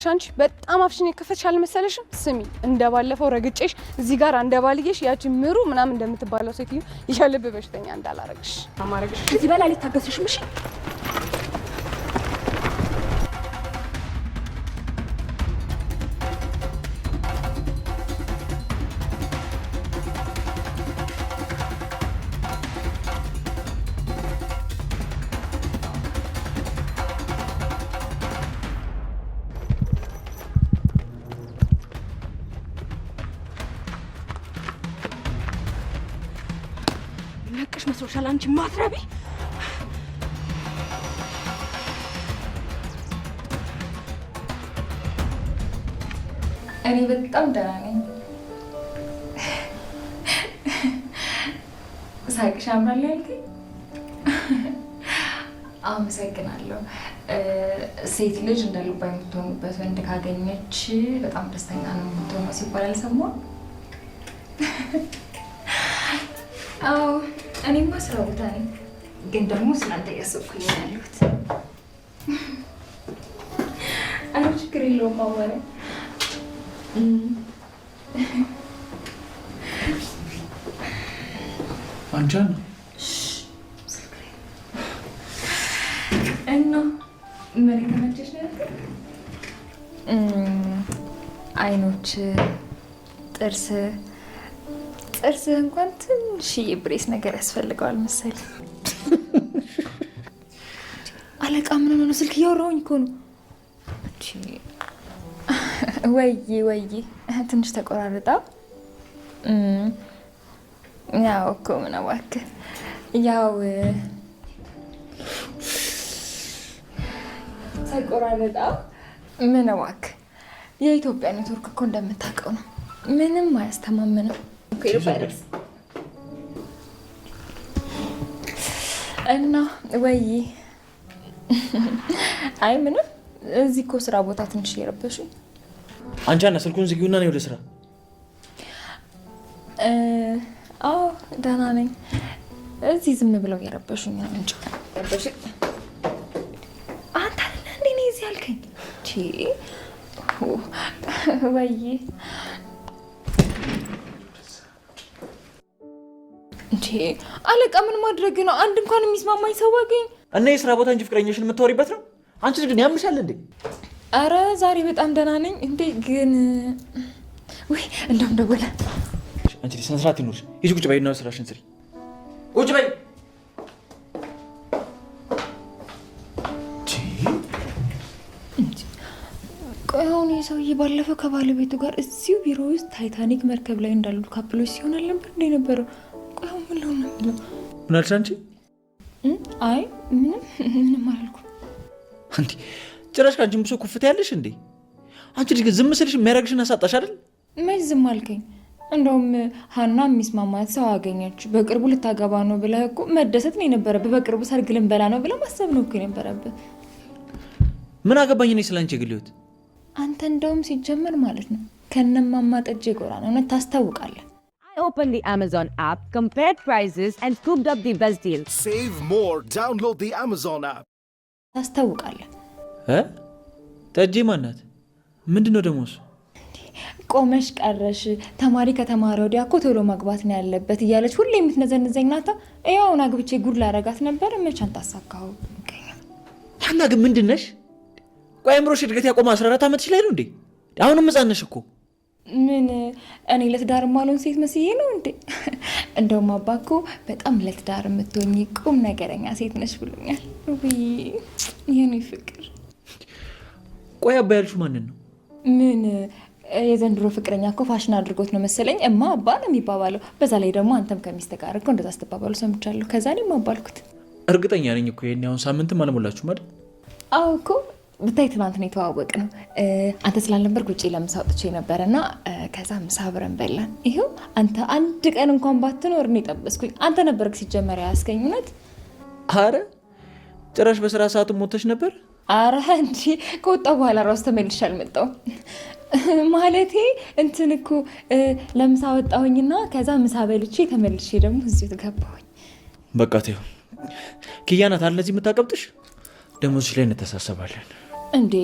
ሻንቺ በጣም አፍሽን የከፈትሽ አልመሰለሽም? ስሚ እንደባለፈው ረግጬሽ እዚህ ጋር አንደባልዬሽ ያቺ ምሩ ምናምን እንደምትባለው ሴትዮ የልብ በሽተኛ እንዳላረግሽ አማረግሽ። እዚህ በላይ ልታገስሽም። እሺ ለቀሽ መስሎሻል አንቺ ማትረቢ። እኔ በጣም ደህና ነኝ። ሳቅሽ ያምራል ያልከኝ አመሰግናለሁ። ሴት ልጅ እንደ ልባ የምትሆኑበት ወንድ ካገኘች በጣም ደስተኛ ነው የምትሆነው ሲባል አልሰማሁም? አዎ እኔማ ስራ ቦታ ነኝ፣ ግን ደግሞ ስላንተ እያሰብኩኝ ነው ያለሁት። አረ ችግር የለውም አዋራ። አንቺን እና ምን ተመቸሽ ነበር? አይኖች፣ ጥርስ እንኳን ትንሽዬ ብሬስ ነገር ያስፈልገዋል መሰለኝ። አለቃ ምን ሆነ? ስልክ እያወራሁኝ እኮ ነው። ወይ ትንሽ ተቆራርጣ። ያው እኮ ምን እባክህ፣ ያው ተቆራርጣ። ምን እባክህ፣ የኢትዮጵያ ኔትወርክ እኮ እንደምታውቀው ነው፣ ምንም አያስተማምንም። እና ወይ አይ ምንም፣ እዚህ እኮ ስራ ቦታ ትንሽ እየረበሹኝ። አንቺ አና ስልኩን ዝጊውና ነው ወደ ስራ። አዎ ደህና ነኝ። እዚህ ዝም ብለው እየረበሹኝ ነው እንጂ አንተ እንዴ ነኝ እዚህ ያልከኝ? ወይ እንዴ አለቃ ምን ማድረግ ነው? አንድ እንኳን የሚስማማኝ ሰው አገኝ እና የስራ ቦታ እንጂ ፍቅረኛሽን የምታወሪበት ነው? አንቺ ግን ያምሻል እንዴ? አረ ዛሬ በጣም ደህና ነኝ። እንዴ ግን ወይ እንደውም ደወለ። አንቺ ስነ ስርዓት ይኑርሽ። ሂጂ ቁጭ በይና ስራሽን ስሪ። ቁጭ በይ። ቆይ አሁን የሰውዬ ባለፈው ከባለቤቱ ጋር እዚሁ ቢሮ ውስጥ ታይታኒክ መርከብ ላይ እንዳሉ ካፕሎች ሲሆን አልነበር እንዴ ነበረው? ቆይ አሁን ምን ልሆን ነው የሚለው? ምን አልሽ አንቺ? አይ ምንም አላልኩም። አንቺ ጭራሽ ካንቺም ብሶ ኩፍት ያለሽ እንዴ? አንቺ ልጅ ዝም ስልሽ የሚያረግሽን አሳጣሽ አይደል? መች ዝም አልከኝ? እንደውም ሀና የሚስማማት ሰው አገኘች፣ በቅርቡ ልታገባ ነው ብለህ እኮ መደሰት ነው የነበረብህ። በቅርቡ ሰርግ ልንበላ ነው ብለህ ማሰብ ነው እኮ የነበረብህ። ምን አገባኝ እኔ ስላንቺ የግል ህይወት? አንተ እንደውም ሲጀመር ማለት ነው ከነማማ ጠጅ ጎራ ነው እውነት ታስታውቃለህ። I opened the Amazon app, compared prices and scooped up the best deals. Save more. Download the Amazon app. ታስታውቃለህ? ጠጄ ማናት? ምንድነው ደግሞ እሱ? ቆመሽ ቀረሽ ተማሪ ከተማረ ወዲያ እኮ ቶሎ ማግባት ነው ያለበት እያለች ሁሌ የምትነዘንዘኝ ናታ። ይኸውና አግብቼ ጉድ ላረጋት ነበር። መቻን ታሳካው ሀና ግን ምንድነሽ? ቆይ አእምሮሽ እድገት ያቆመ 14 ዓመትሽ ላይ ነው እንዴ? አሁንም ሕፃን ነሽ እኮ። ምን እኔ ለትዳር ማልሆን ሴት መስዬ ነው እንዴ? እንደውም አባኮ በጣም ለትዳር የምትሆኚ ቁም ነገረኛ ሴት ነሽ ብሎኛል። ውይ የኔ ፍቅር። ቆይ አባ ያልሽው ማንን ነው? ምን የዘንድሮ ፍቅረኛ እኮ ፋሽን አድርጎት ነው መሰለኝ። እማ አባ ነው የሚባባለው። በዛ ላይ ደግሞ አንተም ከሚስት ጋር እኮ እንደዛ ስትባባሉ ሰምቻለሁ። ከዛ እኔም አባልኩት። እርግጠኛ ነኝ እኮ ይሄን አሁን ሳምንትም አልሞላችሁም አይደል? አዎ እኮ ብታይ ትናንት ነው የተዋወቅ ነው። አንተ ስላልነበርክ ውጪ ለምሳ ወጥቼ ነበርና ከዛ ምሳ አብረን በላን። ይሄው አንተ አንድ ቀን እንኳን ባትኖር ነው የጠበስኩኝ። አንተ ነበርክ ሲጀመር ያስከኝ። እውነት? አረ ጭራሽ በስራ ሰዓት ሞተሽ ነበር? አረ እንጂ ከወጣሁ በኋላ ራሱ ተመልሼ አልመጣሁም። ማለቴ እንትን እኮ ለምሳ ወጣሁኝና ከዛ ምሳ በልቼ ተመልሼ ደግሞ እዚሁ ተገባሁኝ። በቃ ተይው። ኪያ ናት አለ እዚህ የምታቀብጥሽ። ደሞዝሽ ላይ እንተሳሰባለን። እንዴ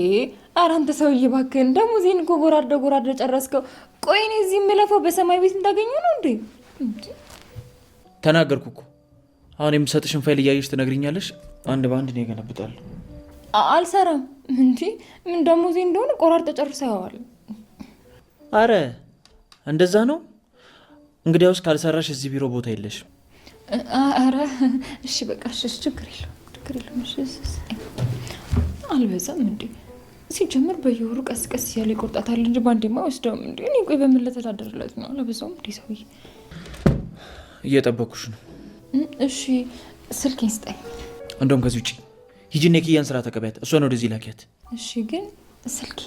ኧረ አንተ ሰውዬ እባክህን ደግሞ እዚህን እኮ ጎራርደ ጨረስከው። ቆይ እኔ እዚህ የምለፈው በሰማይ ቤት እንዳገኘው ነው እንዴ? ተናገርኩ እኮ። አሁን የምሰጥሽን ፋይል እያየሽ ትነግሪኛለሽ። አንድ በአንድ ነው ገለብጣለሁ። አልሰራም እንዴ ምን ደግሞ እዚህ እንደሆነ ቆራርጠ ጨርሰዋል። አረ እንደዛ ነው። እንግዲያውስ ካልሰራሽ እዚህ ቢሮ ቦታ የለሽም። አረ እሺ በቃ እሺ ችግር የለውም። እሺ አልበዛም እንዴ? ሲጀምር በየወሩ ቀስ እያለ ይቆርጣታል እንጂ ባንዴማ ወስደውም እንዴ? እኔ ቆይ በምን ለተዳደርለት ነው? አልበዛውም እንዴ ሰውዬ? እየጠበኩሽ ነው። እሺ ስልኬን ስጠኝ። እንደውም ከዚህ ውጪ ሂጂና የኪያን ስራ ተቀበያት። እሷን ወደዚህ ላኪያት። እሺ ግን ስልኬ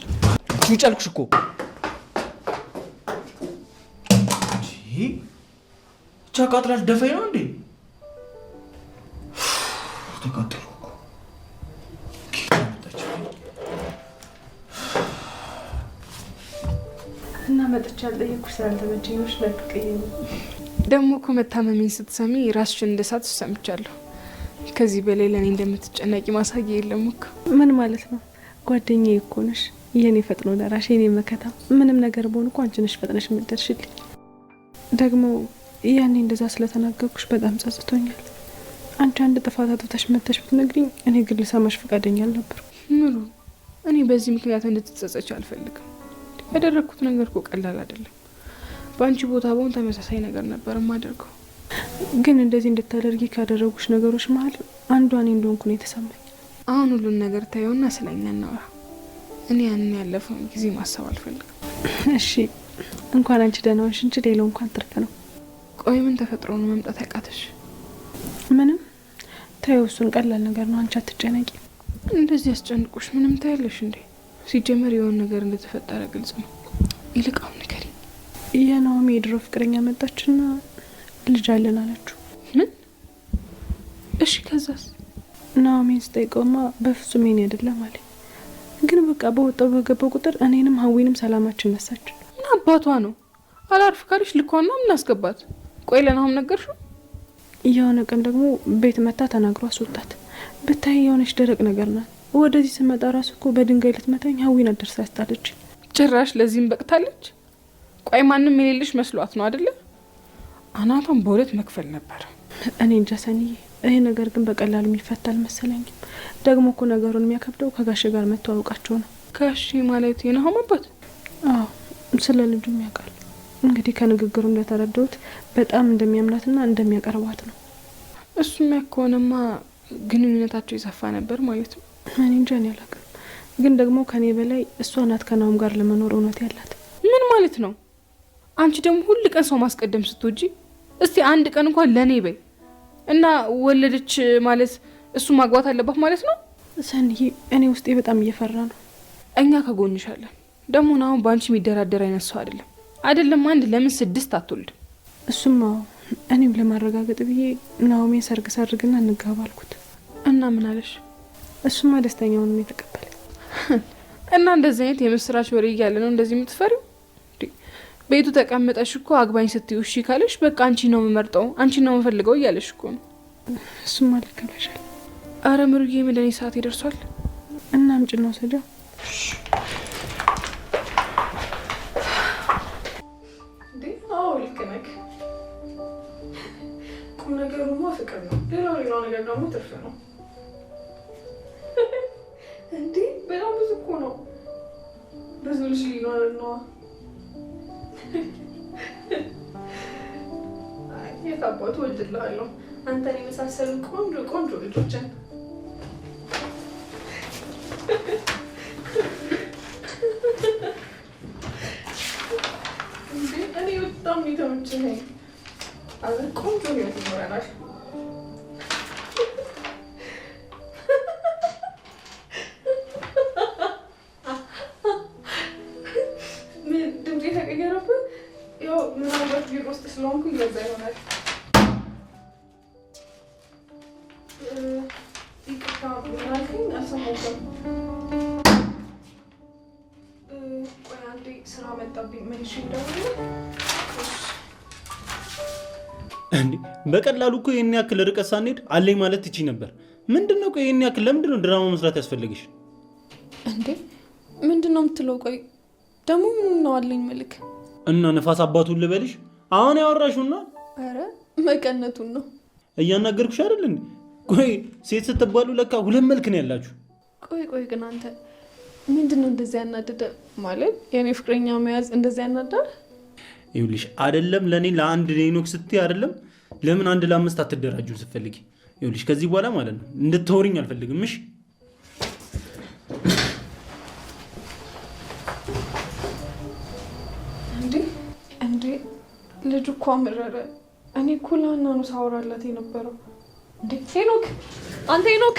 ውጪ አልኩሽ እኮ። ቻቃጥላል ደፈይ ነው እንዴ? ተቃጠሉ እና መጥቻ አልጠየኩሽ ስላልተመቸኝ ነው። ለቅቀኝ ደግሞ እኮ መታመሜን ስትሰሚ ራስሽን እንደሳት ሰምቻለሁ። ከዚህ በላይ ለእኔ እንደምትጨነቂ ማሳያ የለም እኮ። ምን ማለት ነው? ጓደኛዬ እኮ ነሽ፣ የኔ ፈጥኖ ደራሽ፣ የኔ መከታ። ምንም ነገር በሆን እኮ አንቺ ነሽ ፈጥነሽ የምትደርሽልኝ። ደግሞ ያኔ እንደዛ ስለተናገርኩሽ በጣም ጸጽቶኛል። አንቺ አንድ ጥፋት አጥፍተሽ መተሽ ብትነግሪኝ እኔ ግን ልሰማሽ ፈቃደኛ አልነበርኩም። ምሩ፣ እኔ በዚህ ምክንያት እንድትጸጸች አልፈልግም። ያደረግኩት ነገር እኮ ቀላል አይደለም። በአንቺ ቦታ በሆን ተመሳሳይ ነገር ነበር የማደርገው። ግን እንደዚህ እንድታደርጊ ካደረጉሽ ነገሮች መሀል አንዷ እኔ እንደሆንኩ ነው የተሰማኝ። አሁን ሁሉን ነገር ታየውና ስለኛ እናውራ። እኔ ያንን ያለፈውን ጊዜ ማሰብ አልፈልግም። እሺ እንኳን አንቺ ደህና ሆንሽ እንጂ ሌላው እንኳን ትርፍ ነው። ቆይ ምን ተፈጥሮ ነው መምጣት ያቃተሽ? ምንም ታየው፣ እሱን ቀላል ነገር ነው። አንቺ አትጨነቂ። እንደዚህ ያስጨንቁሽ ምንም ታያለሽ እንዴ? ሲጀመር የሆነ ነገር እንደተፈጠረ ግልጽ ነው። ይልቃው ንገሪ። የናኦሚ የድሮ ፍቅረኛ መጣችና ልጅ አለን አለችው። ምን? እሺ ከዛስ? ናኦሚን ስጠይቀውማ በፍጹም የኔ አይደለም አለ። ግን በቃ በወጣው በገባው ቁጥር እኔንም ሀዊንም ሰላማችን ነሳች። እና አባቷ ነው አላርፍ ካለሽ ልኳና ምን አስገባት? ቆይ ለናሆም ነገርሽው? የሆነ ቀን ደግሞ ቤት መታ ተናግሮ አስወጣት። ብታይ የሆነች ደረቅ ነገር ናት። ወደዚህ ስመጣ ራሱ እኮ በድንጋይ ልትመታኝ ሀዊን አደርሳ ያስጣለች። ጭራሽ ለዚህም በቅታለች። ቆይ ማንም የሌለሽ መስሏት ነው አይደለ? አናቷን በሁለት መክፈል ነበር። እኔ እንጃ ሰኒዬ፣ ይሄ ነገር ግን በቀላሉ የሚፈታ አልመሰለኝም። ደግሞ እኮ ነገሩን የሚያከብደው ከጋሽ ጋር መተዋወቃቸው ነው። ጋሽ ማለት የናሆም አባት? አዎ፣ ስለ ልጁም ያውቃል። እንግዲህ ከንግግሩ እንደተረዳሁት በጣም እንደሚያምናትና እንደሚያቀርባት ነው። እሱም ያከሆነማ ግንኙነታቸው ይሰፋ ነበር ማለት ነው። እኔ እንጃ፣ እኔ አላውቅም። ግን ደግሞ ከኔ በላይ እሷ ናት ከናሆም ጋር ለመኖር እውነት ያላት። ምን ማለት ነው? አንቺ ደግሞ ሁሉ ቀን ሰው ማስቀደም ስትወጂ፣ እስቲ አንድ ቀን እንኳን ለኔ በይ እና ወለደች ማለት እሱ ማግባት አለባት ማለት ነው? ሰንዬ፣ እኔ ውስጤ በጣም እየፈራ ነው። እኛ ከጎንሻለን። ደግሞ ናሆም በአንቺ የሚደራደር አይነት ሰው አይደለም። አንድ ለምን 6 አትወልድም? እሱማ እኔም ለማረጋገጥ ብዬ ናኦሚን ሰርግ ሰርግና እንጋባ አልኩት። እና ምን አለሽ? እሱማ ደስተኛውን ነው የተቀበለ። እና እንደዚህ አይነት የምስራች ወሬ እያለ ነው እንደዚህ የምትፈሪው? ቤቱ ተቀምጠሽ እኮ አግባኝ ስትዩ እሺ ካለሽ በቃ አንቺ ነው የምመርጠው፣ አንቺ ነው የምፈልገው እያለሽ እኮ ነው። እሱማ ልክ ብለሻል። አረ ምሩዬ፣ መድኃኒት ሰዓት ይደርሷል እና አምጪ ነው ሰጃው። ልክ ነህ። ቁም ነገሩማ ፍቅር ነው። ሌላው ነገር ደግሞ ትርፍ ነው። እንዴ በጣም ብዙ እኮ ነው። ብዙ ልጅ ሊኖር ነው። የት አባቱ ወልድልሃለሁ። አንተን የመሳሰሉ ቆንጆ ልጆችን እኔ በጣም የተመቸኝ ቆንጆ ህይወት ይኖረናል። ድምፄ ተቀየረብህ? ያው ምናልባት ቢሮ ውስጥ ስለሆንኩ እያዛ ይሆናል። ይቅርታ ምናልከኝ አልሰማሁም። ቆይ አንዴ ስራ መጣብኝ። መልሼ እንደውል። እንዴ በቀላሉ እኮ ይሄን ያክል ርቀት ሳንሄድ አለኝ ማለት ትቺ ነበር። ምንድነው? ቆይ ይሄን ያክል ለምንድነው ድራማ መስራት ያስፈልግሽ? ምንድነው የምትለው? ቆይ ደግሞ ምን ነው አለኝ መልክ እና ነፋስ አባቱን ልበልሽ? አሁን ያወራሹና አረ መቀነቱን ነው እያናገርኩሽ አይደል እንዴ? ቆይ ሴት ስትባሉ ለካ ሁለት መልክ ነው ያላችሁ። ቆይ ግን አንተ ምንድነው እንደዚህ ያናደደ? ማለት የኔ ፍቅረኛ መያዝ እንደዚህ ያናደደ? ይኸውልሽ አይደለም ለኔ ለአንድ ሄኖክ ስትይ አይደለም ለምን አንድ ለአምስት አትደራጁን ስትፈልጊ? ይኸውልሽ ከዚህ በኋላ ማለት ነው እንድትወሪኝ አልፈልግም። እሺ እንዴ ልጅ እኮ አመረረ። እኔ እኮ ለሀና ነው ሳወራላት የነበረው። እንዴ ሄኖክ፣ አንተ ሄኖክ